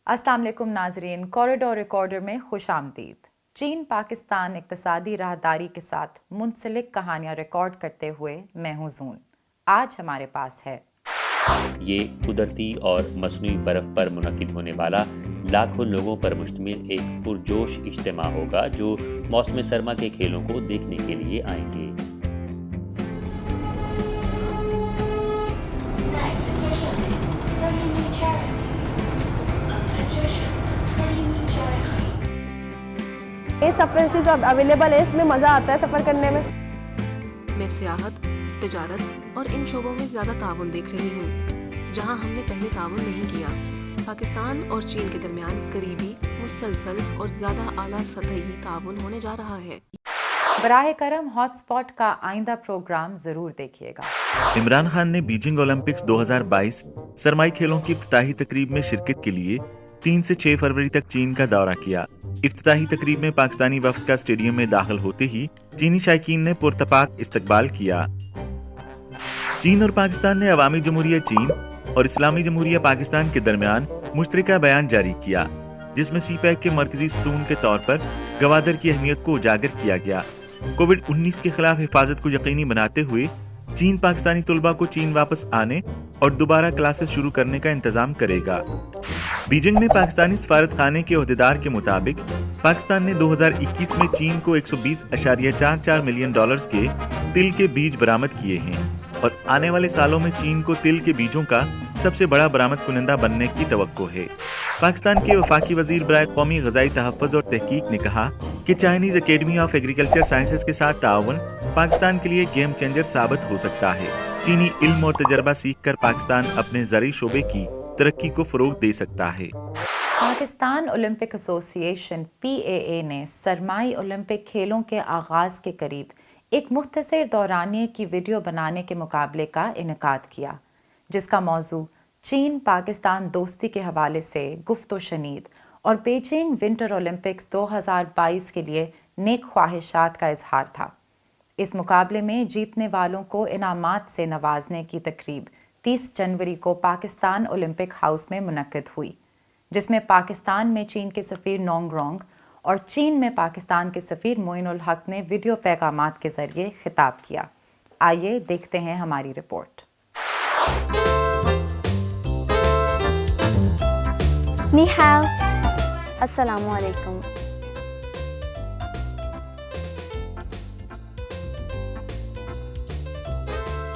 अस्सलाम वालेकुम नाजरीन, कॉरिडोर रिकॉर्डर में खुश आमदीद। चीन पाकिस्तान इक्तसादी राहदारी के साथ मुंसलिक कहानियाँ रिकॉर्ड करते हुए मैं हूँ जून। आज हमारे पास है ये कुदरती और मसनूई बर्फ़ पर मुनक़िद होने वाला लाखों लोगों पर मुश्तमिल एक पुरजोश इज्तिमा होगा जो मौसम सरमा के खेलों को देखने के लिए आएंगे। ये सफ़र जो अवेलेबल है, इसमें मज़ा आता है सफ़र करने में। मैं सियाहत, तिजारत और इन शोबों में ज़्यादा ताउन देख रही हूँ जहाँ हमने पहले ताउन नहीं किया। पाकिस्तान और चीन के दरमियान करीबी, मुसलसल और ज़्यादा आला सतही ताउन होने जा रहा है। बराह करम हॉट स्पॉट का आइंदा प्रोग्राम ज़रूर देखिएगा। इमरान खान ने बीजिंग ओलंपिक्स 2022 सरमाई खेलों की इफ्तिताही तकरीब में शिरकत के लिए 3 से 6 फरवरी तक चीन का दौरा किया। इफ्तिताही तकरीब में पाकिस्तानी वफ्द का स्टेडियम में दाखिल होते ही चीनी शायकीन ने पुरतपाक इस्तकबाल किया। चीन और पाकिस्तान ने अवामी जमहूरिया चीन और इस्लामी जमहूरिया पाकिस्तान के दरमियान मुश्तरका बयान जारी किया, जिसमें सीपैक के मरकजी सतून के तौर पर गवादर की अहमियत को उजागर किया गया। कोविड-19 के खिलाफ हिफाजत को यकीनी बनाते हुए चीन पाकिस्तानी तुलबा को चीन वापस आने और दोबारा क्लासेस शुरू करने का इंतजाम करेगा। बीजिंग में पाकिस्तानी सफारत खाने के ओहदेदार के मुताबिक पाकिस्तान ने 2021 में चीन को $120.44 मिलियन के तिल के बीज बरामद किए हैं और आने वाले सालों में चीन को तिल के बीजों का सबसे बड़ा बरामद कुनिंदा बनने की तवक्को है। पाकिस्तान के वफाकी वजीर बराए कौमी ग़िज़ाई तहफ़्फ़ुज़ और तहकीक ने कहा कि Chinese academy of agriculture sciences के साथ ताउन पाकिस्तान के लिए गेम चेंजर साबित हो सकता है। चीनी इल्म और तजर्बा सीख कर पाकिस्तान अपने ज़रई शोबे की तरक्की को फ़रोग़ दे सकता है। पाकिस्तान ओलंपिक एसोसिएशन PAA ने सरमाई ओलंपिक खेलों के आगाज़ के करीब एक मुख्तसर दौरानिए की वीडियो बनाने के मुकाबले का इनेकाद किया, जिसका मौजू चीन पाकिस्तान दोस्ती के हवाले से गुफ्तो शनीद और बीजिंग विंटर ओलंपिक्स 2022 के लिए नेक ख्वाहिशात का इजहार था। इस मुकाबले में जीतने वालों को इनामात से नवाजने की तकरीब 30 जनवरी को पाकिस्तान ओलंपिक हाउस में मुनक्किद हुई, जिसमें पाकिस्तान में चीन के सफ़ीर नोंग रोंग और चीन में पाकिस्तान के सफ़ीर मोइनुल हक ने वीडियो पैगामात के ज़रिए खिताब किया। आइए देखते हैं हमारी report. Ni hao. Assalamu alaikum.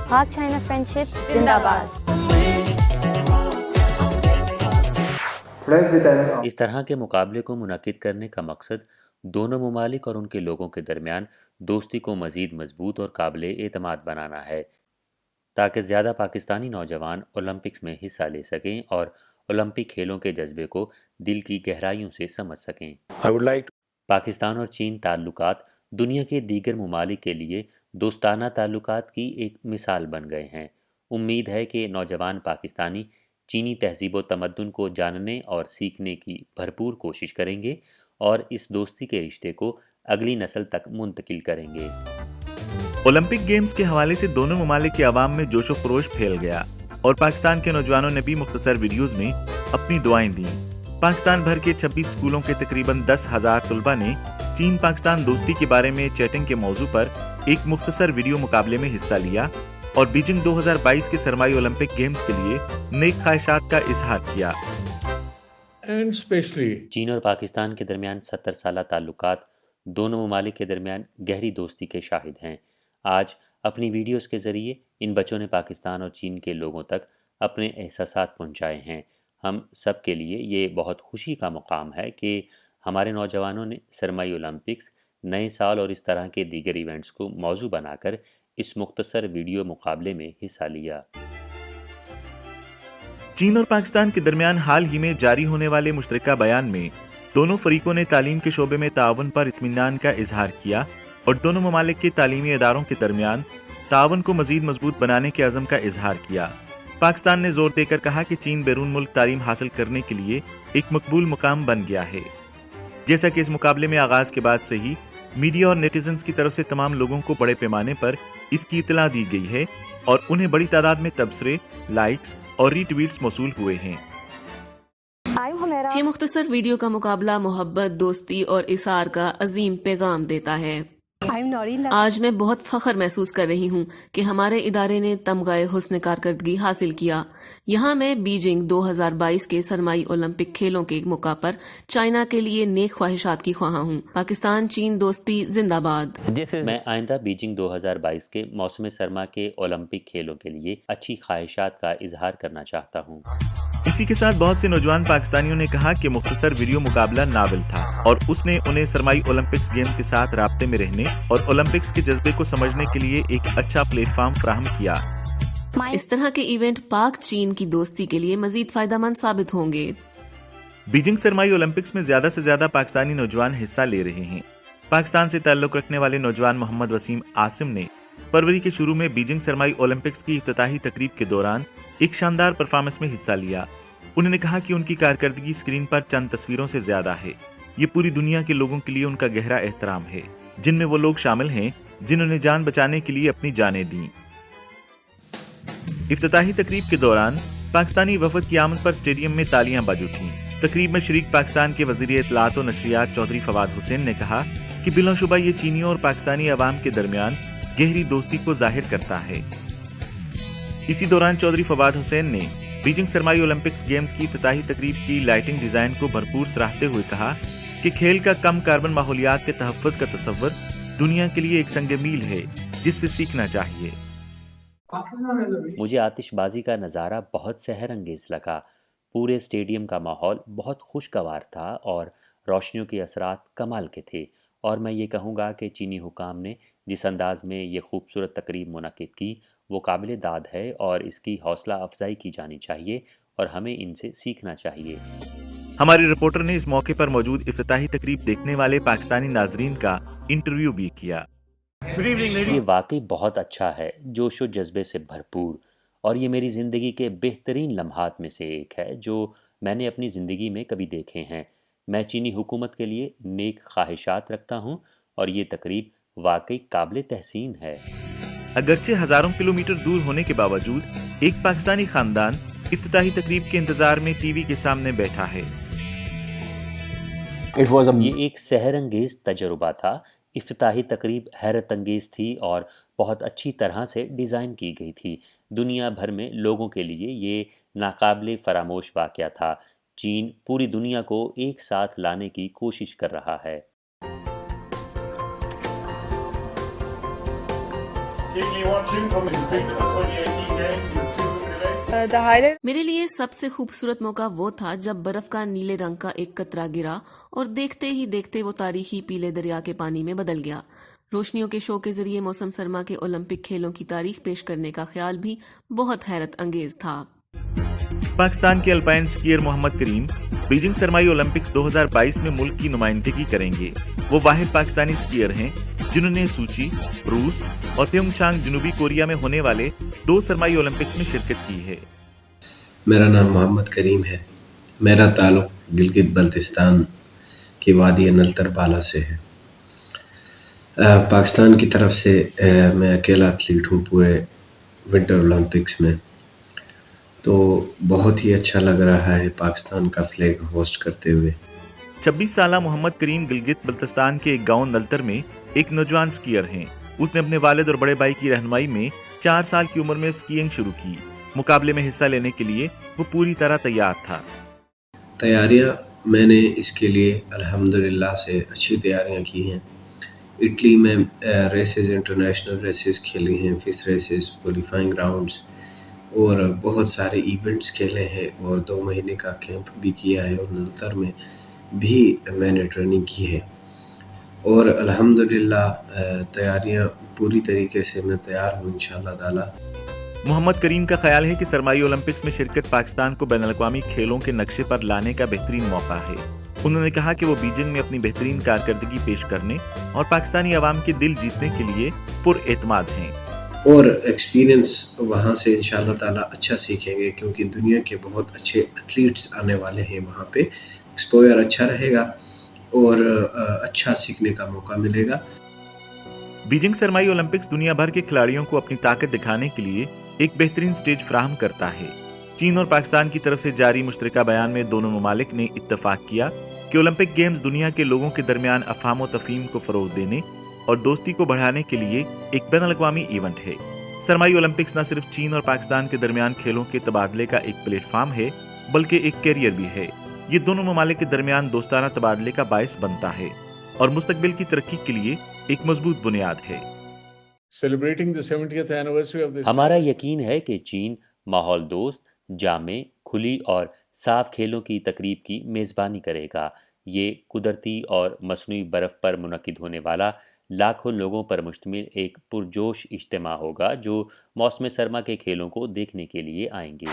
Pak China friendship zindabad. इस तरह के मुकाबले को मुनक़िद करने का मकसद दोनों ममालिक और उनके लोगों के दरमियान दोस्ती को मज़ीद मजबूत और काबिल एतमाद बनाना है, ताकि ज़्यादा पाकिस्तानी नौजवान ओलंपिक्स में हिस्सा ले सकें और ओलंपिक खेलों के जज्बे को दिल की गहराइयों से समझ सकें। पाकिस्तान और चीन ताल्लुकात दुनिया के दीगर ममालिक के लिए दोस्ताना ताल्लुकात की एक मिसाल बन गए हैं। उम्मीद है कि नौजवान पाकिस्तानी चीनी तहज़ीब व तमद्दुन को जानने और सीखने की भरपूर कोशिश करेंगे और इस दोस्ती के रिश्ते को अगली नस्ल तक मुंतकिल करेंगे। ओलंपिक गेम्स के हवाले से दोनों ममालिक के अवाम में जोशो खरोश फैल गया और पाकिस्तान के नौजवानों ने भी मुख्तसर वीडियोस में अपनी दुआएं दी। पाकिस्तान भर के 26 स्कूलों के तकरीबन 10,000 तुलबा ने चीन पाकिस्तान दोस्ती के बारे में चैटिंग के मौजू पर एक मुख्तसर वीडियो मुकाबले में हिस्सा लिया और बीजिंग 2022 के सरमाई ओलंपिक गेम्स के लिए नेक ख्वाहिशात का इजहार किया। चीन और पाकिस्तान के दरमियान 70 साला ताल्लुकात दोनों ममालिक के दरमियान गहरी दोस्ती के शाहिद हैं। आज अपनी वीडियोस के ज़रिए इन बच्चों ने पाकिस्तान और चीन के लोगों तक अपने एहसासात पहुंचाए हैं। हम सब के लिए ये बहुत खुशी का मुकाम है कि हमारे नौजवानों ने सरमाई ओलंपिक्स, नए साल और इस तरह के दीगर इवेंट्स को मौजू बनाकर इस मुख्तसर वीडियो मुकाबले में हिस्सा लिया। चीन और पाकिस्तान के दरमियान हाल ही में जारी होने वाले मुश्तरका बयान में दोनों फरीकों ने तालीम के शोबे में ताउन पर इत्मीनान का इजहार किया और दोनों ममालिक के तालीमी इदारों के दरमियान ताउन को मजीद मजबूत बनाने के अज़म का इजहार किया। पाकिस्तान ने जोर देकर कहा कि चीन बैरून मुल्क तालीम हासिल करने के लिए एक मकबूल मुकाम बन गया है। जैसा कि इस मुकाबले में आगाज के बाद से ही मीडिया और नेटिजन्स की तरफ से तमाम लोगों को बड़े पैमाने पर इसकी इतला दी गई है और उन्हें बड़ी तादाद में तबसरे, लाइक्स और रीट्वीट्स मौसूल हुए हैं। I'm ठहरा। ये मुख्तसर वीडियो का मुकाबला मोहब्बत, दोस्ती और इसार का अजीम पैगाम देता है। आज मैं बहुत फख्र महसूस कर रही हूँ कि हमारे इदारे ने तमगाए हुस्न कारकर्दगी हासिल किया। यहाँ मैं बीजिंग 2022 के सरमाई ओलंपिक खेलों के मौका पर चाइना के लिए नेक ख्वाहिशात की ख्वाह हूँ। पाकिस्तान चीन दोस्ती जिंदाबाद। मैं आइंदा बीजिंग 2022 के मौसम सरमा के ओलंपिक खेलों के लिए अच्छी ख्वाहिशात का इजहार करना चाहता हूँ। इसी के साथ बहुत से नौजवान पाकिस्तानियों ने कहा कि मुख्तसर वीडियो मुकाबला नाबिल था और उसने उन्हें सरमाई ओलंपिक्स गेम्स के साथ राब्ते में रहने और ओलंपिक्स के जज्बे को समझने के लिए एक अच्छा प्लेटफॉर्म फराहम किया। इस तरह के इवेंट पाक चीन की दोस्ती के लिए मजीद फायदेमंद साबित होंगे। बीजिंग सरमाई ओलंपिक्स में ज्यादा से ज्यादा पाकिस्तानी नौजवान हिस्सा ले रहे हैं। पाकिस्तान से ताल्लुक रखने वाले नौजवान मोहम्मद वसीम आसिम ने फरवरी के शुरू में बीजिंग सरमाई ओलंपिक्स की इफ्तिताही तकरीब के दौरान एक शानदार परफॉर्मेंस में हिस्सा लिया। उन्होंने कहा कि उनकी कारकर्दगी स्क्रीन पर चंद तस्वीरों से ज्यादा है। ये पूरी दुनिया के लोगों के लिए उनका गहरा एहतराम है, जिनमें वो लोग शामिल हैं जिन्होंने जान बचाने के लिए अपनी जानें दी। इफ्तिताही तकरीब के दौरान पाकिस्तानी वफद की आमद पर स्टेडियम में तालियां बज उठीं। तकरीब में शरीक पाकिस्तान के वजीर इत्तलात और नशरियात चौधरी फवाद हुसैन ने कहा कि बिलाशुबा ये चीनियों और पाकिस्तानी अवाम के दरमियान गहरी दोस्ती को जाहिर करता है। इसी दौरान चौधरी फवाद हुसैन ने बीजिंग सरमाई ओलंपिक्स गेम्स की इफ्तिताही तकरीब की लाइटिंग डिजाइन को भरपूर सराहते हुए कहा कि खेल का कम कार्बन माहौलियात के तहफ़्फ़ुज़ का तस्वर दुनिया के लिए एक संग मील है जिससे सीखना चाहिए। मुझे आतिशबाजी का नज़ारा बहुत सहर अंगेज लगा। पूरे स्टेडियम का माहौल बहुत खुशगवार था और रोशनियों के असरात कमाल के थे। और मैं ये कहूँगा कि चीनी हुकाम ने जिस अंदाज में ये खूबसूरत तकरीब मुनक़िद की वो काबिल दाद है और इसकी हौसला अफजाई की जानी चाहिए और हमें इनसे सीखना चाहिए। हमारे रिपोर्टर ने इस मौके पर मौजूद इफ्तिताही तकरीब देखने वाले पाकिस्तानी नाजरीन का इंटरव्यू भी किया। ये वाकई बहुत अच्छा है, जोश व जज्बे से भरपूर, और ये मेरी ज़िंदगी के बेहतरीन लम्हात में से एक है जो मैंने अपनी ज़िंदगी में कभी देखे हैं। मैं चीनी हुकूमत के लिए नेक ख्वाहिशात रखता हूँ और ये तकरीब वाकई काबिल तहसीन है। अगरचे हजारों किलोमीटर दूर होने के बावजूद एक पाकिस्तानी खानदान इफ्तिताही तकरीब के इंतजार में टीवी के सामने बैठा है। ये एक सहर अंगेज तजुर्बा था। इफ्तिताही तकरीब हैरत अंगेज थी और बहुत अच्छी तरह से डिज़ाइन की गई थी। दुनिया भर में लोगों के लिए ये नाकाबिले फरामोश वाक़या था। चीन पूरी दुनिया को एक साथ लाने की कोशिश कर रहा है। मेरे लिए सबसे खूबसूरत मौका वो था जब बर्फ का नीले रंग का एक कतरा गिरा और देखते ही देखते वो तारीखी पीले दरिया के पानी में बदल गया। रोशनियों के शो के जरिए मौसम सरमा के ओलंपिक खेलों की तारीख पेश करने का ख्याल भी बहुत हैरत अंगेज था। पाकिस्तान के अल्पाइन स्कीयर मोहम्मद करीम बीजिंग सरमाई ओलंपिक्स 2022 में मुल्क की नुमाइंदगी करेंगे। वो वाहिद पाकिस्तानी स्कीयर हैं जिन्होंने सूची, रूस और प्योंगचांग जनूबी कोरिया में होने वाले 2 सरमाई ओलंपिक्स में शिरकत की है। मेरा नाम मोहम्मद करीम है। मेरा ताल्लुक गिलगित बल्तिस्तान की वादी नलतर बाला से है। पाकिस्तान की तरफ से मैं अकेला एथलीट हूँ पूरे विंटर ओलंपिक्स में, तो बहुत ही अच्छा लग रहा है पाकिस्तान का फ्लैग होस्ट करते हुए। 26 साला मोहम्मद करीम गिलगित बल्तिस्तान के एक गांव नलतर में एक नौजवान स्कीयर हैं। उसने अपने वालिद और बड़े भाई की रहनुमाई में 4 साल की उम्र में स्कीइंग शुरू की। मुकाबले में हिस्सा लेने के लिए वो पूरी तरह तैयार था। तैयारियां मैंने इसके लिए अल्हम्दुलिल्लाह से अच्छी तैयारियां की हैं। इटली में रेसेस, इंटरनेशनल रेसेस खेली हैं, फिश रेसेस, क्वालिफाइंग राउंड्स और बहुत सारे इवेंट्स खेले हैं और 2 महीने का कैंप भी किया है और नलतर में भी मैंने ट्रेनिंग की है और अल्हम्दुलिल्लाह तैयारियां पूरी तरीके से मैं तैयार हूँ इंशाअल्लाह ताला। मोहम्मद करीम का ख्याल है कि सरमाई ओलंपिक्स में शिरकत पाकिस्तान को बैनुल-अक़वामी खेलों के नक्शे पर लाने का बेहतरीन मौका है। उन्होंने कहा कि वो बीजिंग में अपनी बेहतरीन कारकर्दगी पेश करने और पाकिस्तानी अवाम के दिल जीतने के लिए पुरएतमाद हैं और एक्सपीरियंस वहाँ से इंशाअल्लाह ताला अच्छा सीखेंगे क्योंकि दुनिया के बहुत अच्छे एथलीट्स आने वाले हैं। वहाँ पे एक्सपोजर अच्छा रहेगा और अच्छा सीखने का मौका मिलेगा। बीजिंग सरमाई ओलंपिक्स दुनिया भर के खिलाड़ियों को अपनी ताकत दिखाने के लिए एक बेहतरीन स्टेज फराहम करता है। चीन और पाकिस्तान की तरफ से जारी मुश्तरका बयान में दोनों ममालिक ने इत्तफाक किया कि ओलंपिक गेम्स दुनिया के लोगों के दरमियान अफवाह व तफहीम को फरोग देने और दोस्ती को बढ़ाने के लिए एक बैनुल-अक़वामी इवेंट है। सरमाई ओलंपिक्स न सिर्फ चीन और पाकिस्तान के दरमियान खेलों के तबादले का एक प्लेटफॉर्म है बल्कि एक कैरियर भी है। ये दोनों ममालिक के दरमियान दोस्ताना तबादले का बायस बनता है और मुस्तकबिल की तरक्की के लिए एक मजबूत बुनियाद है। हमारा यकीन है कि चीन माहौल दोस्त, जामे, खुली और साफ खेलों की तकरीब की मेज़बानी करेगा। ये कुदरती और मसनूई बर्फ़ पर मुनक़िद होने वाला लाखों लोगों पर मुश्तमिल एक पुरजोश इज्तिमा होगा जो मौसम सरमा के खेलों को देखने के लिए आएंगे।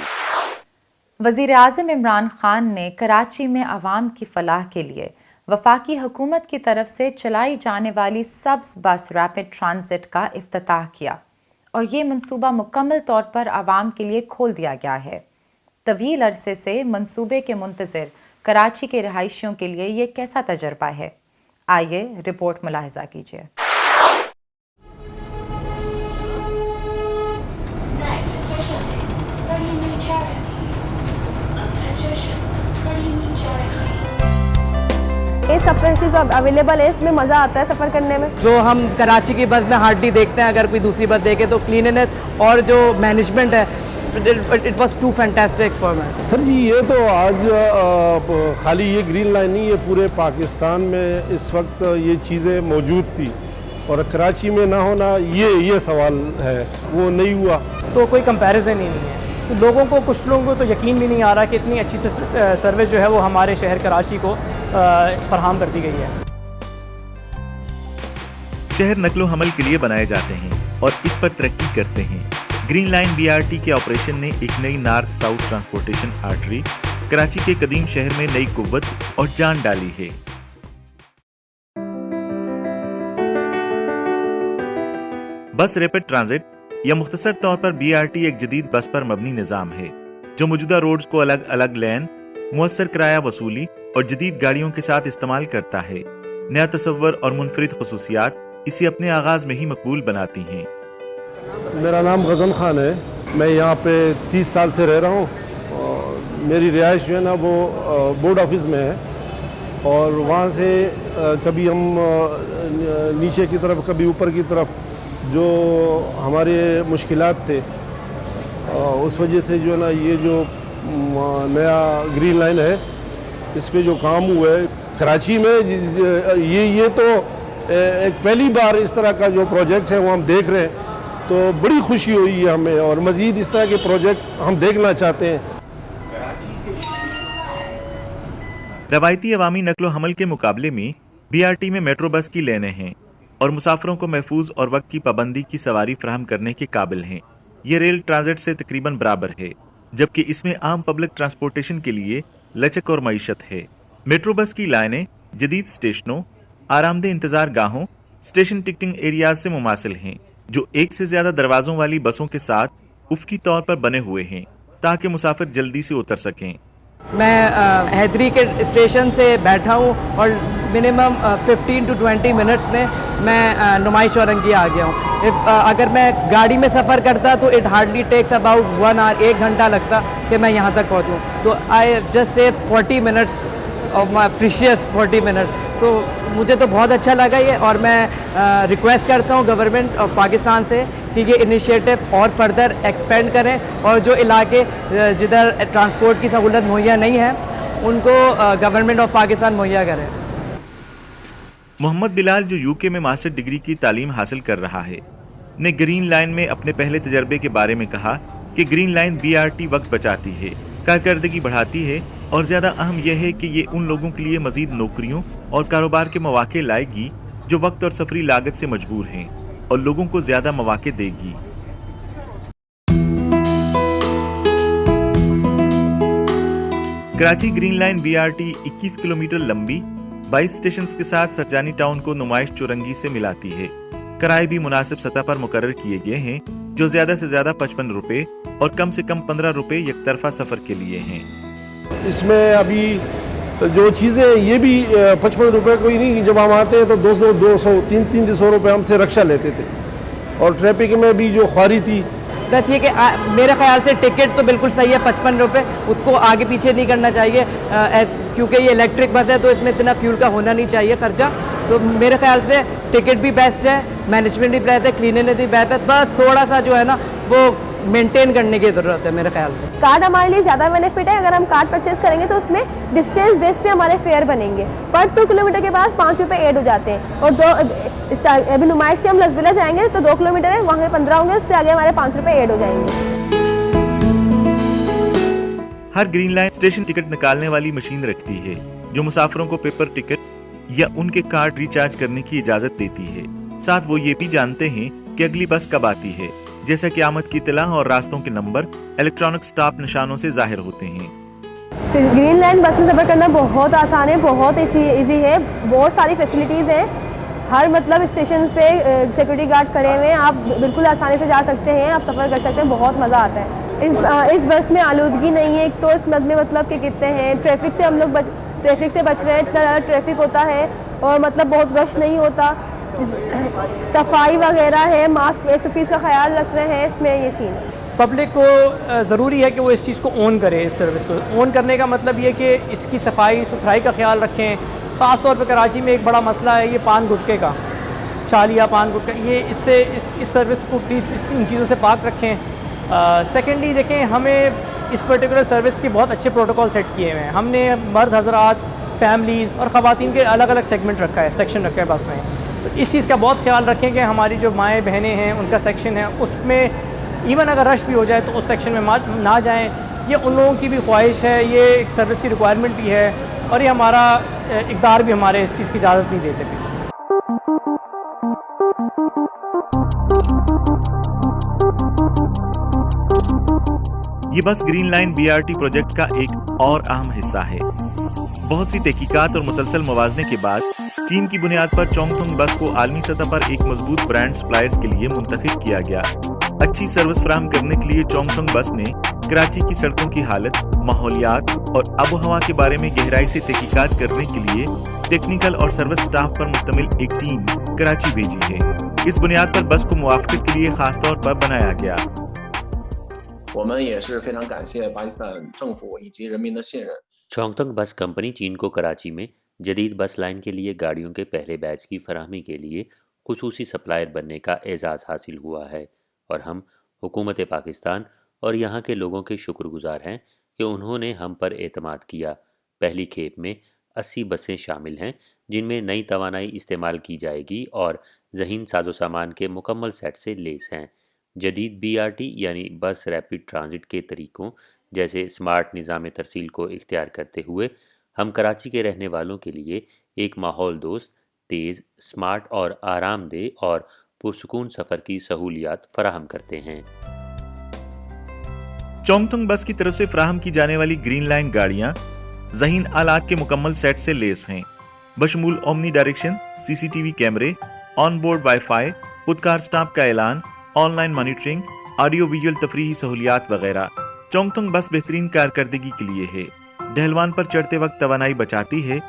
वज़ीर आज़म इमरान खान ने कराची में अवाम की फलाह के लिए वफाकी हुकूमत की तरफ से चलाई जाने वाली सब्ज़ बस रैपिड ट्रांजिट का इफ्तिताह किया और ये मंसूबा मुकम्मल तौर पर आवाम के लिए खोल दिया गया है। तवील अरसे से मंसूबे के मुंतज़िर कराची के रहायशियों के लिए ये कैसा तजर्बा है, आइए रिपोर्ट मुलाहिज़ा कीजिए। ये सर्विसेज अवेलेबल है, इसमें मज़ा आता है सफ़र करने में। जो हम कराची की बस में हार्डली देखते हैं, अगर कोई दूसरी बस देखे तो क्लीननेस और जो मैनेजमेंट है, it was too fantastic for me. Sir जी, ये तो आज खाली ये ग्रीन लाइन नहीं, ये पूरे पाकिस्तान में इस वक्त ये चीज़ें मौजूद थी और कराची में ना होना ये सवाल है, वो नहीं हुआ तो कोई कंपैरिजन ही नहीं है। तो लोगों को, कुछ लोगों को तो यकीन भी नहीं आ रहा कि इतनी अच्छी सर्विस जो है वो हमारे शहर कराची को फराहम कर दी गई है। शहर नकलो हमल के लिए बनाए जाते हैं और इस पर तरक्की करते हैं। ग्रीन लाइन BRT के ऑपरेशन ने एक नई north south transportation artery Karachi के कदीम शहर में नई कुव्वत और जान डाली है। बस रैपिड ट्रांजिट या मुख्तसर तौर पर BRT एक जदीद बस पर मबनी निज़ाम है जो मौजूदा रोड्स को अलग अलग लेन, मुअस्सर किराया वसूली और जदीद गाड़ियों के साथ इस्तेमाल करता है। नया तसव्वुर और मुनफरिद खुसूसियात इसे अपने आगाज में ही मकबूल बनाती हैं। मेरा नाम गज़न खान है, मैं यहाँ पे 30 साल से रह रहा हूँ और मेरी रिहाइश जो है ना वो बोर्ड ऑफिस में है और वहाँ से कभी हम नीचे की तरफ कभी ऊपर की तरफ जो हमारे मुश्किलात थे उस वजह से जो है ना ये जो नया ग्रीन लाइन है इस पे जो काम हुआ है कराची में, ये तो एक पहली बार इस तरह का जो प्रोजेक्ट है वो हम देख रहे हैं, तो बड़ी खुशी हुई है हमें और मज़ीद इस तरह के प्रोजेक्ट हम देखना चाहते हैं। रवायती अवामी नकलो हमल के मुकाबले में BRT में मेट्रो बस की लेनें हैं और मुसाफिरों को महफूज और वक्त की पाबंदी की सवारी फराहम करने के काबिल हैं। ये रेल ट्रांजिट से तकरीबन बराबर है, जबकि इसमें आम पब्लिक ट्रांसपोर्टेशन के लिए लचक और मईशत है। मेट्रो बस की लाइनें जदीद स्टेशनों, आरामदेह इंतजार गाहों, स्टेशन टिकटिंग एरियाज से मुमासिल हैं जो एक से ज्यादा दरवाजों वाली बसों के साथ उफ़क़ी तौर पर बने हुए हैं ताकि मुसाफिर जल्दी से उतर सकें। मैं हैदरी के स्टेशन से बैठा हूँ और मिनिमम 15 to 20 मिनट्स में मैं नुमाइश औरंगी आ गया हूँ। अगर मैं गाड़ी में सफ़र करता तो it hardly takes about 1 hour, 1 घंटा लगता कि मैं यहाँ तक पहुँचूँ। तो I just save 40 minutes of my precious 40 minute. तो मुझे तो बहुत अच्छा लगा ये और मैं रिक्वेस्ट करता हूँ गवर्नमेंट ऑफ पाकिस्तान से कि ये इनिशिएटिव और फर्दर एक्सपेंड करें और जो इलाके जिधर ट्रांसपोर्ट की सहूलत मुहैया नहीं है उनको गवर्नमेंट ऑफ पाकिस्तान मुहैया करें। मोहम्मद बिलाल जो UK में मास्टर डिग्री की तालीम हासिल कर रहा है ने ग्रीन लाइन में अपने पहले तजर्बे के बारे में कहा कि ग्रीन लाइन BRT वक्त बचाती है, कारकर्दगी बढ़ाती है और ज़्यादा अहम यह है कि ये उन लोगों के लिए मज़ीद नौकरियों और कारोबार के मौके लाएगी जो वक्त और सफरी लागत से मजबूर हैं और लोगों को ज़्यादा मौके देगी। Karachi green line BRT 21 kilometre लंबी 22 स्टेशन के साथ सरजानी टाउन को नुमाइश चौरंगी से मिलाती है। किराए भी मुनासिब सतह पर मुकर्रर किए गए हैं जो ज़्यादा से ज़्यादा 55 रुपए और कम से कम 15 रुपए यकतरफा सफ़र के लिए हैं। इसमें अभी जो चीज़ें ये भी 55 रुपये कोई नहीं, जब हम आते हैं तो 200 300 रुपये हमसे रक्षा लेते थे और ट्रैफिक में भी जो ख्वारी थी प्लस ये कि मेरे ख्याल से टिकट तो बिल्कुल सही है 55 रुपये, उसको आगे पीछे नहीं करना चाहिए क्योंकि ये इलेक्ट्रिक बस है तो इसमें इतना फ्यूल का होना नहीं चाहिए खर्चा। तो मेरे ख्याल से टिकट भी बेस्ट है, मैनेजमेंट भी बेस्ट है, क्लीननेस भी बेस्ट है, बस थोड़ा सा जो है ना वो मेंटेन करने की ज़रूरत है मेरे ख्याल से। कार्ड हमारे लिए ज़्यादा बेनिफिट है, अगर हम कार्ड परचेज करेंगे तो उसमें डिस्टेंस बेस्ड पे हमारे फेयर बनेंगे, पर 2 किलोमीटर के बाद 5 रुपये ऐड हो जाते हैं। और अभी नुमाइश से हम लसबिला जाएंगे तो 2 किलोमीटर है, वहाँ पे 15 होंगे, उससे आगे हमारे 5 रुपये ऐड हो जाएंगे। हर ग्रीन लाइन स्टेशन टिकट निकालने वाली मशीन रखती है जो मुसाफिरों को पेपर टिकट या उनके कार्ड रिचार्ज करने की इजाजत देती है। साथ वो ये भी जानते हैं कि अगली बस कब आती है, जैसा कि आमद की इत्तला और रास्तों के नंबर इलेक्ट्रॉनिक स्टॉप निशानों से जाहिर होते हैं। ग्रीन लाइन बस में सफ़र करना बहुत आसान है, बहुत इजी है, बहुत सारी फैसिलिटीज़ हैं। हर मतलब स्टेशन पे सिक्योरिटी गार्ड खड़े हुए हैं, आप बिल्कुल आसानी से जा सकते हैं, आप सफ़र कर सकते हैं, बहुत मज़ा आता है। इस बस में आलूदगी नहीं है, एक तो इस में मतलब कि कितने हैं, ट्रैफिक से हम लोग ट्रैफिक से बच रहे हैं, इतना ट्रैफिक होता है और मतलब बहुत रश नहीं होता, सफाई वगैरह है, मास्क सफीस का ख्याल रख रहे हैं, इसमें ये सीन है। पब्लिक को ज़रूरी है कि वो इस चीज़ को ऑन करे, इस सर्विस को ऑन करने का मतलब ये कि इसकी सफाई सुथराई का ख्याल रखें। ख़ास तौर पे कराची में एक बड़ा मसला है ये पान गुटके का, चालिया पान गुटका, ये इससे इस सर्विस को प्लीज़ इन चीज़ों से पाक रखें। सेकेंडली देखें, हमें इस पर्टिकुलर सर्विस के बहुत अच्छे प्रोटोकॉल सेट किए हुए हैं। हमने मर्द हज़रात, फैमिलीज़ और ख़वातीन के अलग अलग सेगमेंट रखा है, सेक्शन रखा है बस में। तो इस चीज़ का बहुत ख्याल रखें कि हमारी जो माएँ बहनें हैं उनका सेक्शन है, उसमें इवन अगर रश भी हो जाए तो उस सेक्शन में ना जाएं। ये उन लोगों की भी ख्वाहिश है, ये एक सर्विस की रिक्वायरमेंट भी है और ये हमारा इक़दार भी हमारे इस चीज़ की इजाज़त नहीं देते प्लीज़। ये बस ग्रीन लाइन BRT प्रोजेक्ट का एक और अहम हिस्सा है। बहुत सी तहकीकात और मुसलसल मवाज़ने के बाद चीन की बुनियाद पर चोंगथोंग बस को आलमी सतह पर एक मजबूत ब्रांड सप्लायर्स के लिए मुंतखब किया गया। अच्छी सर्विस फराहम करने के लिए चोंगथोंग बस ने कराची की सड़कों की हालत, माहौलियात और आबो हवा के बारे में गहराई से तहकीकात करने के लिए टेक्निकल और सर्विस स्टाफ पर मुश्तमिल एक टीम कराची भेजी है। इस बुनियाद पर बस को मुआफ़क़त के लिए खास तौर पर बनाया गया। चोंगथोंग बस कंपनी चीन को कराची में जदीद बस लाइन के लिए गाड़ियों के पहले बैच की फराहमी के लिए खुसूसी सप्लायर बनने का एजाज़ हासिल हुआ है और हम हुकूमत पाकिस्तान और यहाँ के लोगों के शुक्रगुजार हैं कि उन्होंने हम पर एतमाद किया। पहली खेप में 80 बसें शामिल हैं जिनमें नई तवानाई इस्तेमाल की जाएगी और ज़हीन साजो सामान के मुकम्मल सेट से लेस हैं। जदीद BRT यानी बस रैपिड ट्रांजिट के तरीक़ों जैसे स्मार्ट निज़ाम तरसील को इख्तियार करते हुए हम कराची के रहने वालों के लिए एक माहौल दोस्त, तेज़, स्मार्ट और आरामदेह और पुरसुकून सफ़र की सहूलियात फराहम करते हैं। चोंगथोंग बस की तरफ से फराहम की जाने वाली ग्रीन लाइन गाड़ियां ज़हीन आलात के मुकम्मल सेट से लेस हैं, बशमूल ओमनी डायरेक्शन, CCTV कैमरे, ऑन बोर्ड वाईफाई, खुदकार स्टाफ का ऐलान, ऑनलाइन मॉनिटरिंग, ऑडियो विजुअल तफरीही सहूलियात वगैरह। चोंगथोंग बस बेहतरीन कारकर्दगी के लिए है, ढलवान पर चढ़ते वक्त तवानाई बचाती है,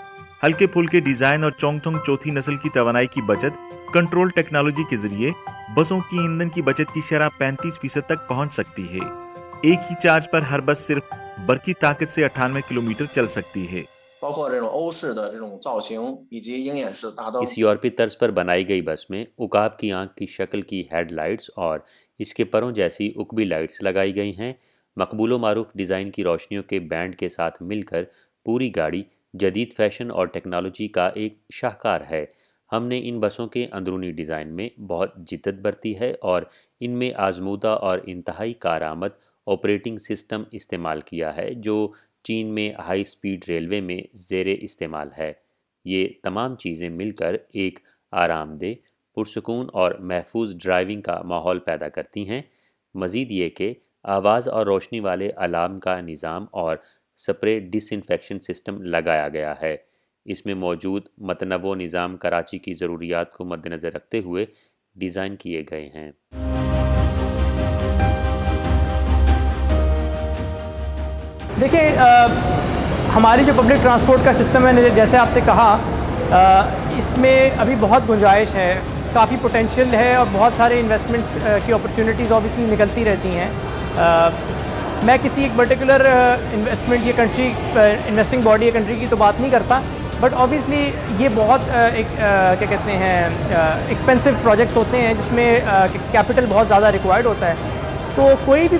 हल्के फुल्के डिज़ाइन और चोंगथोंग चौथी नस्ल की तवानाई की बचत कंट्रोल टेक्नोलॉजी के जरिए बसों की ईंधन की बचत की शरह 35% तक पहुंच सकती है। एक ही चार्ज पर हर बस सिर्फ बरकी ताकत से 98 किलोमीटर चल सकती है। इस यूरोपीय तर्ज पर बनाई गई बस में उकाब की आंख की शक्ल की हेडलाइट्स और इसके परों जैसी उकबी लाइट्स लगाई गई हैं। मकबूलो मारूफ डिज़ाइन की रोशनियों के बैंड के साथ मिलकर पूरी गाड़ी जदीद फैशन और टेक्नोलॉजी का एक शाहकार है। हमने इन बसों के अंदरूनी डिज़ाइन में बहुत जिद्दत बरती है और इनमें आजमूदा और इंतहाई कारआमद ऑपरेटिंग सिस्टम इस्तेमाल किया है जो चीन में हाई स्पीड रेलवे में ज़ेरे इस्तेमाल है। ये तमाम चीज़ें मिलकर एक आरामदेह, पुरसुकून और महफूज ड्राइविंग का माहौल पैदा करती हैं। मज़ीद ये कि आवाज़ और रोशनी वाले अलार्म का निज़ाम और स्प्रे डिसइंफेक्शन सिस्टम लगाया गया है। इसमें मौजूद मतनवो निज़ाम कराची की ज़रूरियात को मद्देनज़र रखते हुए डिज़ाइन किए गए हैं। देखिए, हमारी जो पब्लिक ट्रांसपोर्ट का सिस्टम है, जैसे आपसे कहा, इसमें अभी बहुत गुंजाइश है। کافی پوٹینشیل ہے اور بہت سارے انویسٹمنٹس کی اپرچونیٹیز آبویسلی نکلتی رہتی ہیں. میں کسی ایک پرٹیکولر انویسٹمنٹ یا کنٹری انویسٹنگ باڈی یا کنٹری کی تو بات نہیں کرتا, بٹ آبویسلی یہ بہت کیا کہتے ہیں ایکسپینسو پروجیکٹس ہوتے ہیں جس میں کیپٹل بہت زیادہ ریکوائرڈ ہوتا ہے. تو کوئی بھی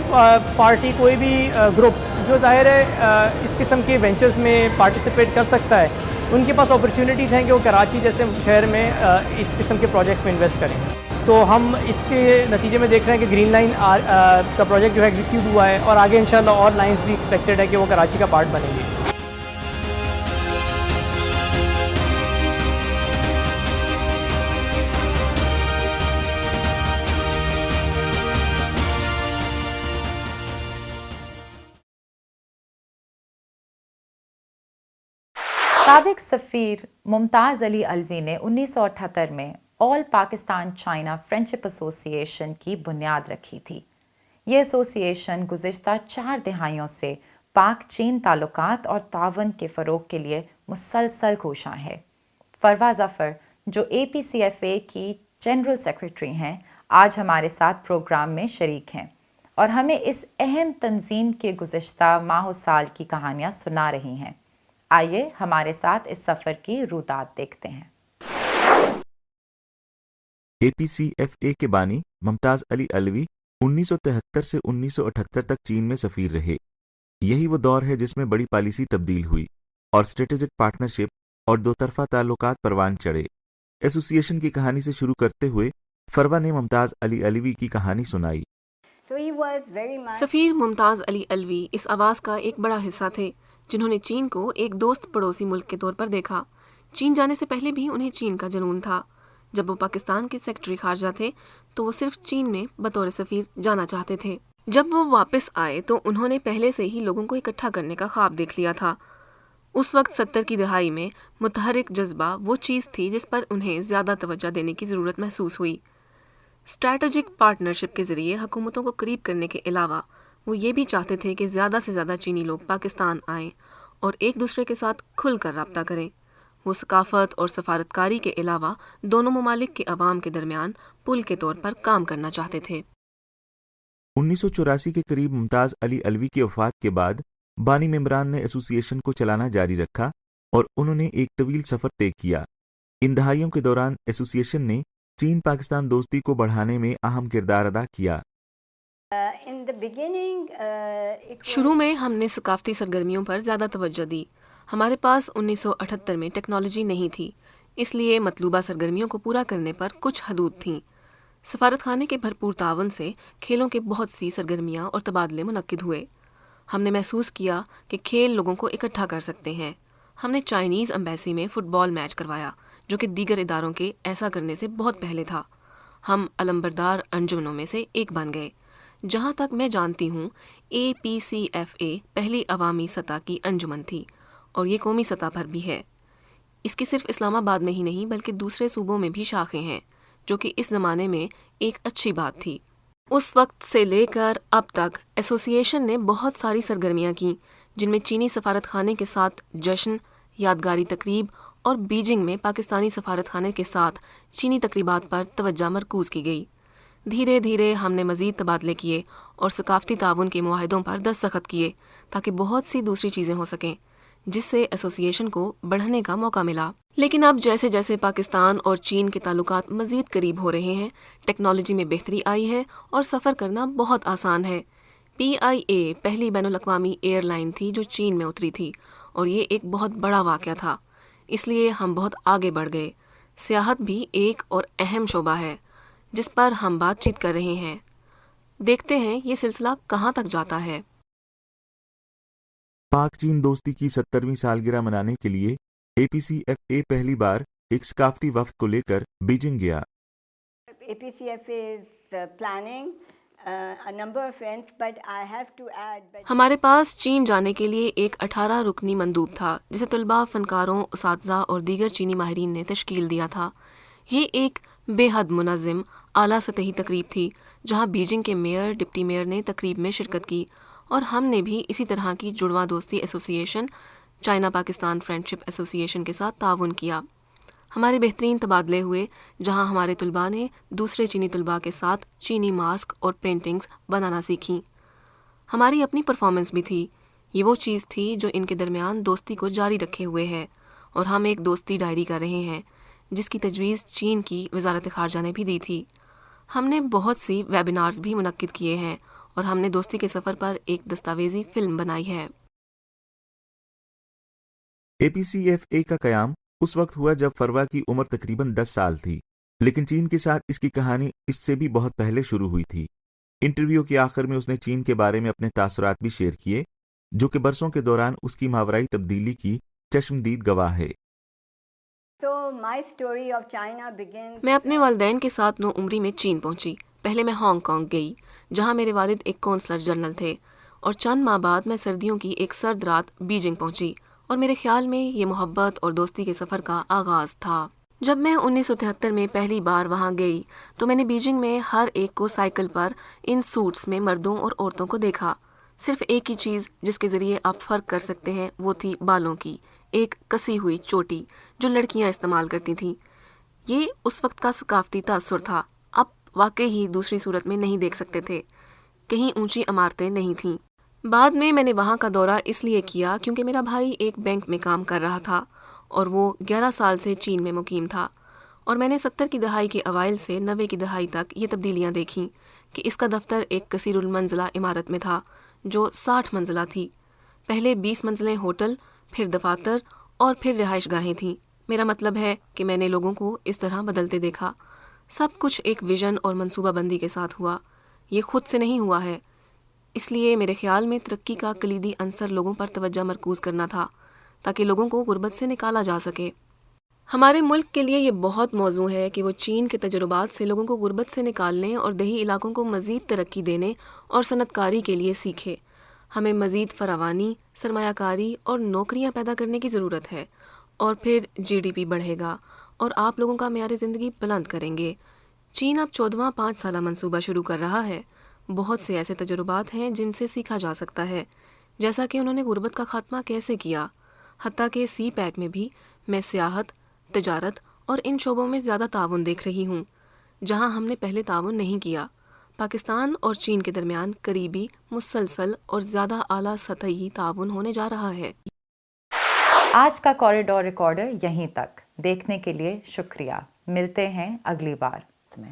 پارٹی, کوئی بھی گروپ جو ظاہر ہے اس قسم کے وینچرز میں پارٹیسپیٹ کر سکتا ہے, ان کے پاس اپرچونیٹیز ہیں کہ وہ کراچی جیسے شہر میں اس قسم کے پروجیکٹس میں انویسٹ کریں. تو ہم اس کے نتیجے میں دیکھ رہے ہیں کہ گرین لائن کا پروجیکٹ جو ہے ایگزیکیوٹ ہوا ہے, اور آگے انشاءاللہ اور لائنز بھی ایکسپیکٹڈ ہے کہ وہ کراچی کا پارٹ بنیں گی. سابق سفیر ممتاز علی الوی نے 1978 میں آل پاکستان چائنا فرینڈشپ ایسوسی ایشن کی بنیاد رکھی تھی. یہ ایسوسی ایشن گزشتہ 4 دہائیوں سے پاک چین تعلقات اور تعاون کے فروغ کے لیے مسلسل کوشاں ہے. فروا ظفر جو APCFA کی جنرل سیکرٹری ہیں, آج ہمارے ساتھ پروگرام میں شریک ہیں اور ہمیں اس اہم تنظیم کے گزشتہ ماہ و سال کی کہانیاں سنا رہی ہیں. آئیے ہمارے ساتھ اس سفر کی رویداد دیکھتے ہیں. APCFA کے بانی ممتاز علی الوی 1973 سے 1978 تک چین میں سفیر رہے. یہی وہ دور ہے جس میں بڑی پالیسی تبدیل ہوئی اور اسٹریٹجک پارٹنرشپ اور 2 طرفہ تعلقات پروان چڑھے. ایسوسی ایشن کی کہانی سے شروع کرتے ہوئے فروا نے ممتاز علی الوی کی کہانی سنائی. سفیر ممتاز علی الوی اس آواز کا ایک بڑا حصہ تھے جنہوں نے چین کو ایک دوست پڑوسی ملک کے طور پر دیکھا. چین جانے سے پہلے بھی انہیں چین کا جنون تھا. جب وہ پاکستان کے سیکرٹری خارجہ تھے تو وہ صرف چین میں بطور سفیر جانا چاہتے تھے. جب وہ واپس آئے تو انہوں نے پہلے سے ہی لوگوں کو اکٹھا کرنے کا خواب دیکھ لیا تھا. اس وقت 70 کی دہائی میں متحرک جذبہ وہ چیز تھی جس پر انہیں زیادہ توجہ دینے کی ضرورت محسوس ہوئی. اسٹریٹجک پارٹنرشپ کے ذریعے حکومتوں کو قریب کرنے کے علاوہ وہ یہ بھی چاہتے تھے کہ زیادہ سے زیادہ چینی لوگ پاکستان آئیں اور ایک دوسرے کے ساتھ کھل کر رابطہ کریں. وہ ثقافت اور سفارتکاری کے علاوہ دونوں ممالک کے عوام کے درمیان پل کے طور پر کام کرنا چاہتے تھے. 1984 کے قریب ممتاز علی الوی کی وفات کے بعد بانی ممبران نے ایسوسی ایشن کو چلانا جاری رکھا اور انہوں نے ایک طویل سفر طے کیا. ان دہائیوں کے دوران ایسوسی ایشن نے چین پاکستان دوستی کو بڑھانے میں اہم کردار ادا کیا. شروع میں ہم نے ثقافتی سرگرمیوں پر زیادہ توجہ دی. ہمارے پاس 1978 میں ٹیکنالوجی نہیں تھی, اس لیے مطلوبہ سرگرمیوں کو پورا کرنے پر کچھ حدود تھیں. سفارت خانے کے بھرپور تعاون سے کھیلوں کے بہت سی سرگرمیاں اور تبادلے منعقد ہوئے. ہم نے محسوس کیا کہ کھیل لوگوں کو اکٹھا کر سکتے ہیں. ہم نے چائنیز ایمبیسی میں فٹ بال میچ کروایا جو کہ دیگر اداروں کے ایسا کرنے سے بہت پہلے تھا. ہم علمبردار انجمنوں میں سے ایک بن گئے. جہاں تک میں جانتی ہوں APCFA پہلی عوامی سطح کی انجمن تھی اور یہ قومی سطح پر بھی ہے. اس کی صرف اسلام آباد میں ہی نہیں بلکہ دوسرے صوبوں میں بھی شاخیں ہیں, جو کہ اس زمانے میں ایک اچھی بات تھی. اس وقت سے لے کر اب تک ایسوسی ایشن نے بہت ساری سرگرمیاں کیں جن میں چینی سفارت خانے کے ساتھ جشن, یادگاری تقریب اور بیجنگ میں پاکستانی سفارت خانے کے ساتھ چینی تقریبات پر توجہ مرکوز کی گئی. دھیرے دھیرے ہم نے مزید تبادلے کیے اور ثقافتی تعاون کے معاہدوں پر دستخط کیے تاکہ بہت سی دوسری چیزیں ہو سکیں جس سے ایسوسی ایشن کو بڑھنے کا موقع ملا. لیکن اب جیسے جیسے پاکستان اور چین کے تعلقات مزید قریب ہو رہے ہیں, ٹیکنالوجی میں بہتری آئی ہے اور سفر کرنا بہت آسان ہے. PIA پہلی بین الاقوامی ایئر لائن تھی جو چین میں اتری تھی اور یہ ایک بہت بڑا واقعہ تھا, اس لیے ہم بہت آگے بڑھ گئے. سیاحت بھی ایک اور اہم شعبہ ہے جس پر ہم بات چیت کر رہے ہیں. دیکھتے ہیں یہ سلسلہ کہاں تک جاتا ہے. پاک چین دوستی کی 70ویں سالگرہ منانے کے لیے APCFA پہلی بار ایک ثقافتی وفد کو لے کر بیجنگ گیا. ہمارے پاس چین جانے کے لیے ایک 18 رکنی مندوب تھا جسے طلباء, فنکاروں, اساتذہ اور دیگر چینی ماہرین نے تشکیل دیا تھا. یہ ایک بے حد منظم اعلیٰ سطحی تقریب تھی جہاں بیجنگ کے میئر, ڈپٹی میئر نے تقریب میں شرکت کی اور ہم نے بھی اسی طرح کی جڑواں دوستی ایسوسی ایشن چائنا پاکستان فرینڈشپ ایسوسی ایشن کے ساتھ تعاون کیا. ہمارے بہترین تبادلے ہوئے جہاں ہمارے طلباء نے دوسرے چینی طلباء کے ساتھ چینی ماسک اور پینٹنگز بنانا سیکھیں. ہماری اپنی پرفارمنس بھی تھی. یہ وہ چیز تھی جو ان کے درمیان دوستی کو جاری رکھے ہوئے ہے، اور ہم ایک دوستی ڈائری کر رہے ہیں جس کی تجویز چین کی وزارت خارجہ نے بھی دی تھی. ہم نے بہت سی ویبینارز بھی منعقد کیے ہیں اور ہم نے دوستی کے سفر پر ایک دستاویزی فلم بنائی ہے. APCFA کا قیام اس وقت ہوا جب فروا کی عمر تقریباً 10 سال تھی، لیکن چین کے ساتھ اس کی کہانی اس سے بھی بہت پہلے شروع ہوئی تھی. انٹرویو کے آخر میں اس نے چین کے بارے میں اپنے تاثرات بھی شیئر کیے جو کہ برسوں کے دوران اس کی ماورائی تبدیلی کی چشمدید گواہ ہے. میں اپنے والدین کے ساتھ 9 عمری میں چین پہنچی. پہلے میں ہانگ کانگ گئی جہاں میرے والد ایک کونسلر جنرل تھے، اور چند ماہ بعد میں سردیوں کی ایک سرد رات بیجنگ پہنچی، اور میرے خیال میں یہ محبت اور دوستی کے سفر کا آغاز تھا. جب میں 1973 میں پہلی بار وہاں گئی تو میں نے بیجنگ میں ہر ایک کو سائیکل پر ان سوٹس میں مردوں اور عورتوں کو دیکھا. صرف ایک ہی چیز جس کے ذریعے آپ فرق کر سکتے ہیں وہ تھی بالوں کی ایک کسی ہوئی چوٹی جو لڑکیاں استعمال کرتی تھیں. یہ اس وقت کا ثقافتی تاثر تھا. آپ واقعی ہی دوسری صورت میں نہیں دیکھ سکتے تھے. کہیں اونچی عمارتیں نہیں تھیں. بعد میں نے وہاں کا دورہ اس لیے کیا کیونکہ میرا بھائی ایک بینک میں کام کر رہا تھا اور وہ 11 سال سے چین میں مقیم تھا، اور میں نے 70 کی دہائی کے اوائل سے 90 کی دہائی تک یہ تبدیلیاں دیکھیں کہ اس کا دفتر ایک کثیر المنزلہ عمارت میں تھا جو 60 منزلہ تھی. پہلے 20 منزلیں ہوٹل، پھر دفاتر اور پھر رہائش گاہیں تھیں. میرا مطلب ہے کہ میں نے لوگوں کو اس طرح بدلتے دیکھا. سب کچھ ایک ویژن اور منصوبہ بندی کے ساتھ ہوا. یہ خود سے نہیں ہوا ہے. اس لیے میرے خیال میں ترقی کا کلیدی عنصر لوگوں پر توجہ مرکوز کرنا تھا تاکہ لوگوں کو غربت سے نکالا جا سکے. ہمارے ملک کے لیے یہ بہت موزوں ہے کہ وہ چین کے تجربات سے لوگوں کو غربت سے نکالنے اور دیہی علاقوں کو مزید ترقی دینے اور صنعت کاری کے لیے سیکھے. ہمیں مزید فراوانی، سرمایہ کاری اور نوکریاں پیدا کرنے کی ضرورت ہے، اور پھر GDP بڑھے گا اور آپ لوگوں کا معیار زندگی بلند کریں گے. چین اب 14واں 5 سالہ منصوبہ شروع کر رہا ہے. بہت سے ایسے تجربات ہیں جن سے سیکھا جا سکتا ہے، جیسا کہ انہوں نے غربت کا خاتمہ کیسے کیا. حتیٰ کہ CPEC میں بھی میں سیاحت، تجارت اور ان شعبوں میں زیادہ تعاون دیکھ رہی ہوں جہاں ہم نے پہلے تعاون نہیں کیا. پاکستان اور چین کے درمیان قریبی، مسلسل اور زیادہ اعلیٰ سطحی تعاون ہونے جا رہا ہے. آج کا کوریڈور ریکارڈر یہیں تک. دیکھنے کے لیے شکریہ. ملتے ہیں اگلی بار میں.